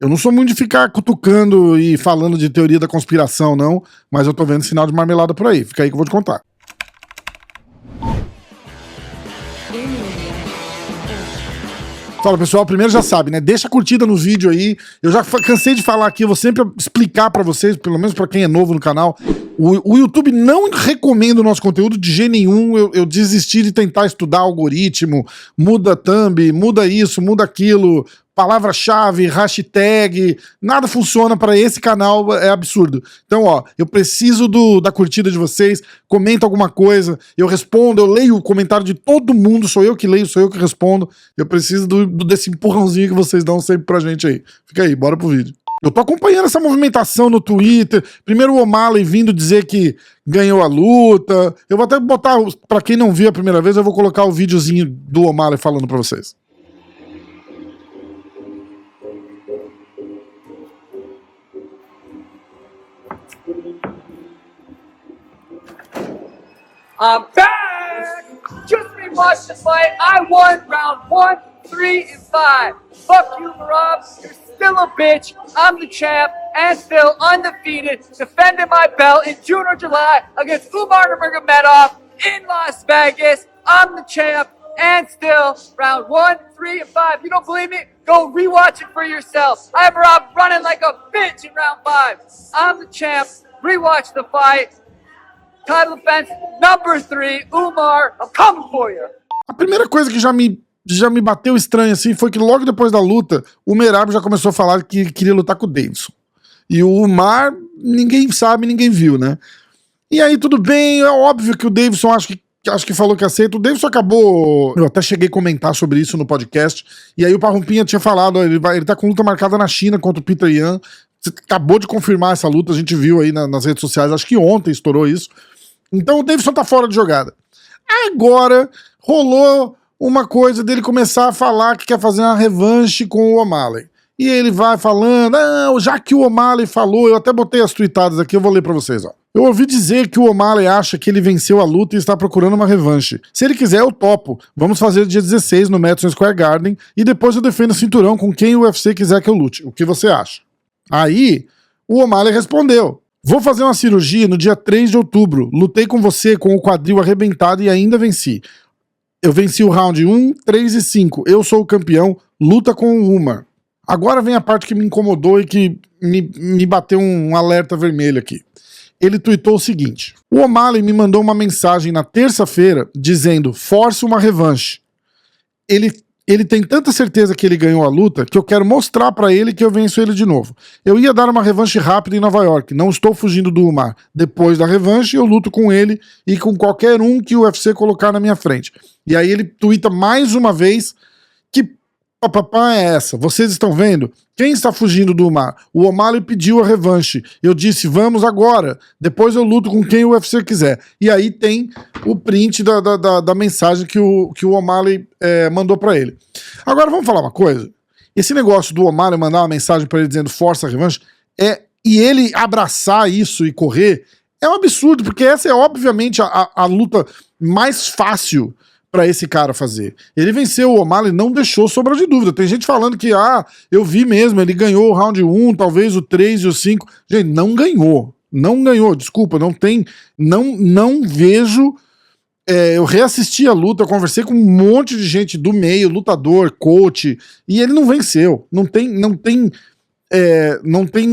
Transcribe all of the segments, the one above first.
Eu não sou muito de ficar cutucando e falando de teoria da conspiração, não, mas eu tô vendo sinal de marmelada por aí. Fica aí que eu vou te contar. Fala, pessoal, primeiro já sabe, né? Deixa a curtida no vídeo aí. Eu já cansei de falar aqui, eu vou sempre explicar pra vocês, pelo menos pra quem é novo no canal. O YouTube não recomenda o nosso conteúdo de jeito nenhum. Eu desisti de tentar estudar algoritmo, muda thumb, muda isso, muda aquilo, palavra-chave, hashtag, nada funciona para esse canal, é absurdo. Então, ó, eu preciso da curtida de vocês, comenta alguma coisa, eu respondo, eu leio o comentário de todo mundo, sou eu que leio, sou eu que respondo. Eu preciso desse empurrãozinho que vocês dão sempre pra gente aí. Fica aí, bora pro vídeo. Eu tô acompanhando essa movimentação no Twitter. Primeiro o O'Malley vindo dizer que ganhou a luta. Eu vou até botar, pra quem não viu a primeira vez, eu vou colocar o videozinho do O'Malley falando pra vocês. I'm back! Just rewatched the fight. I won round 1, 3, and 5. Fuck you, Rob. You're still a bitch. I'm the champ and still undefeated, defending my belt in June or July against Umar Nurmagomedov in Las Vegas. I'm the champ and still round 1, 3, and 5. You don't believe me? Go rewatch it for yourself. I have Rob running like a bitch in round 5. I'm the champ. Rewatch the fight. Title defense number 3, Umar, I'm coming for you. A primeira coisa que já me bateu estranho assim foi que logo depois da luta, o Merab já começou a falar que queria lutar com o Davidson. E o Umar, ninguém sabe, ninguém viu, né? E aí tudo bem, é óbvio que o Davidson acho que falou que aceita. O Davidson acabou... Eu até cheguei a comentar sobre isso no podcast. E aí o Parrumpinha tinha falado, ele tá com luta marcada na China contra o Peter Yan. Você acabou de confirmar essa luta, a gente viu aí nas redes sociais, acho que ontem estourou isso. Então o Davidson tá fora de jogada. Agora rolou uma coisa dele começar a falar que quer fazer uma revanche com o O'Malley. E ele vai falando, já que o O'Malley falou, eu até botei as tweetadas aqui, eu vou ler pra vocês, ó. Eu ouvi dizer que o O'Malley acha que ele venceu a luta e está procurando uma revanche. Se ele quiser, eu topo. Vamos fazer dia 16 no Madison Square Garden e depois eu defendo o cinturão com quem o UFC quiser que eu lute. O que você acha? Aí, o O'Malley respondeu: vou fazer uma cirurgia no dia 3 de outubro. Lutei com você com o quadril arrebentado e ainda venci. Eu venci o round 1, 3 e 5. Eu sou o campeão. Luta com o Umar. Agora vem a parte que me incomodou e que me bateu um alerta vermelho aqui. Ele tweetou o seguinte: o O'Malley me mandou uma mensagem na terça-feira dizendo: força uma revanche. Ele tem tanta certeza que ele ganhou a luta que eu quero mostrar pra ele que eu venço ele de novo. Eu ia dar uma revanche rápida em Nova York, não estou fugindo do Umar. Depois da revanche eu luto com ele e com qualquer um que o UFC colocar na minha frente. E aí ele tuita mais uma vez que papapá é essa? Vocês estão vendo? Quem está fugindo do Umar? O O'Malley pediu a revanche. Eu disse, vamos agora. Depois eu luto com quem o UFC quiser. E aí tem o print da mensagem que o O'Malley mandou pra ele. Agora vamos falar uma coisa. Esse negócio do O'Malley mandar uma mensagem pra ele dizendo força a revanche, e ele abraçar isso e correr, é um absurdo, porque essa é obviamente a luta mais fácil pra esse cara fazer. Ele venceu o O'Malley, não deixou sombra de dúvida. Tem gente falando que, eu vi mesmo, ele ganhou o round 1, talvez o 3 e o 5. Gente, não ganhou. Não ganhou, desculpa, não vejo. Eu reassisti a luta, eu conversei com um monte de gente do meio, lutador, coach, e ele não venceu. Não tem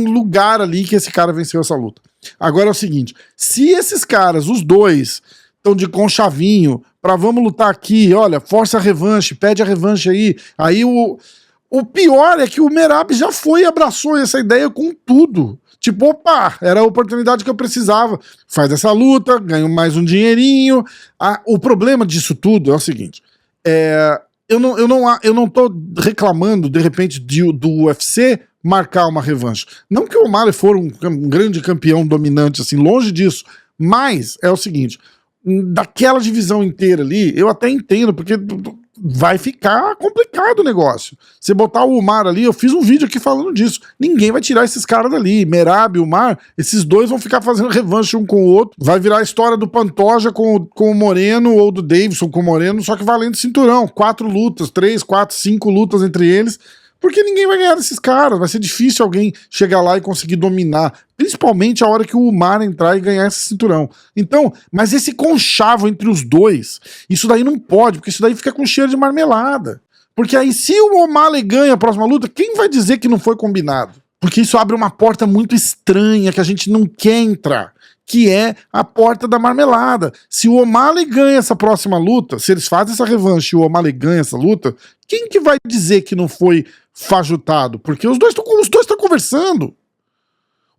lugar ali que esse cara venceu essa luta. Agora é o seguinte, se esses caras, os dois, estão de conchavinho, pra vamos lutar aqui, olha, força a revanche, pede a revanche aí o pior é que o Merab já foi e abraçou essa ideia com tudo. Tipo, opa, era a oportunidade que eu precisava. Faz essa luta, ganho mais um dinheirinho. O problema disso tudo é o seguinte, eu não tô reclamando, de repente, do UFC marcar uma revanche. Não que o O'Malley for um grande campeão dominante, assim, longe disso, mas é o seguinte, daquela divisão inteira ali, eu até entendo, porque vai ficar complicado o negócio. Você botar o Umar ali, eu fiz um vídeo aqui falando disso, ninguém vai tirar esses caras dali, Merab e Umar, esses dois vão ficar fazendo revanche um com o outro, vai virar a história do Pantoja com o Moreno, ou do Davidson com o Moreno, só que valendo cinturão, 4 lutas, 3, 4, 5 lutas entre eles, Porque ninguém vai ganhar desses caras, vai ser difícil alguém chegar lá e conseguir dominar, principalmente a hora que o Umar entrar e ganhar esse cinturão. Então, mas esse conchavo entre os dois, isso daí não pode, porque isso daí fica com cheiro de marmelada. Porque aí se o O'Malley ganha a próxima luta, quem vai dizer que não foi combinado? Porque isso abre uma porta muito estranha que a gente não quer entrar, que é a porta da marmelada. Se o O'Malley ganha essa próxima luta, se eles fazem essa revanche e o O'Malley ganha essa luta, quem que vai dizer que não foi fajutado? Porque os dois estão conversando.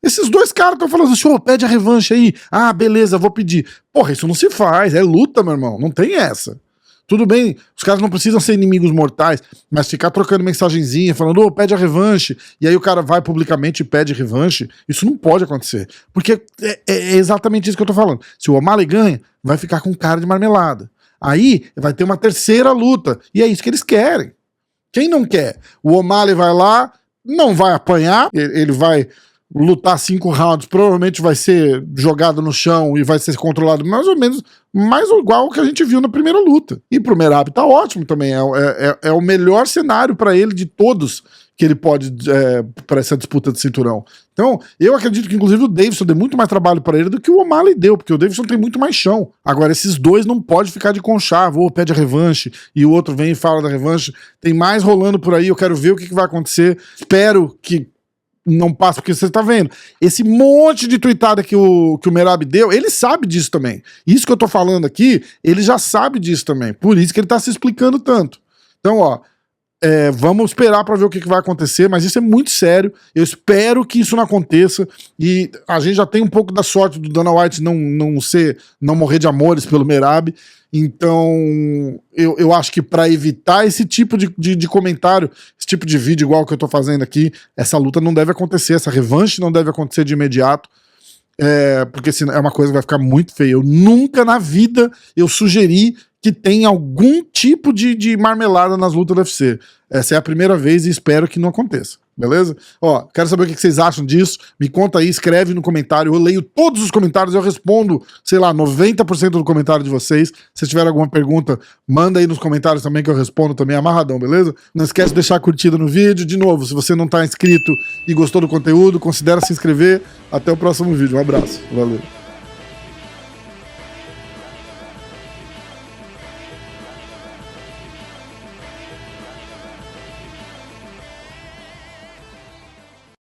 Esses dois caras estão falando assim, ô, pede a revanche aí. Ah, beleza, vou pedir. Porra, isso não se faz, é luta, meu irmão, não tem essa. Tudo bem, os caras não precisam ser inimigos mortais, mas ficar trocando mensagenzinha, falando, ô, pede a revanche, e aí o cara vai publicamente e pede revanche, isso não pode acontecer. Porque é exatamente isso que eu tô falando. Se o O'Malley ganha, vai ficar com cara de marmelada. Aí vai ter uma terceira luta, e é isso que eles querem. Quem não quer? O O'Malley vai lá, não vai apanhar, ele vai lutar 5 rounds, provavelmente vai ser jogado no chão e vai ser controlado mais ou menos, mais igual ao que a gente viu na primeira luta. E pro Merab tá ótimo também, é o melhor cenário para ele de todos que ele pode para essa disputa de cinturão. Então, eu acredito que inclusive o Deiveson deu muito mais trabalho para ele do que o O'Malley deu, porque o Deiveson tem muito mais chão. Agora, esses dois não pode ficar de conchavo, ou pede a revanche, e o outro vem e fala da revanche. Tem mais rolando por aí, eu quero ver o que vai acontecer. Espero que não passa, porque você tá vendo, esse monte de tweetada que o Merab deu, ele sabe disso também. Isso que eu tô falando aqui, ele já sabe disso também. Por isso que ele tá se explicando tanto. Então, ó, vamos esperar pra ver o que vai acontecer, mas isso é muito sério. Eu espero que isso não aconteça. E a gente já tem um pouco da sorte do Dana White não morrer de amores pelo Merab. Então, eu acho que para evitar esse tipo de comentário, esse tipo de vídeo igual que eu tô fazendo aqui, essa luta não deve acontecer, essa revanche não deve acontecer de imediato, porque senão é uma coisa que vai ficar muito feia. Eu nunca na vida eu sugeri que tem algum tipo de marmelada nas lutas do UFC. Essa é a primeira vez e espero que não aconteça. Beleza? Ó, quero saber o que vocês acham disso. Me conta aí, escreve no comentário. Eu leio todos os comentários, eu respondo, sei lá, 90% do comentário de vocês. Se tiver alguma pergunta, manda aí nos comentários também que eu respondo também amarradão, beleza? Não esquece de deixar a curtida no vídeo. De novo, se você não tá inscrito e gostou do conteúdo, considere se inscrever. Até o próximo vídeo. Um abraço. Valeu.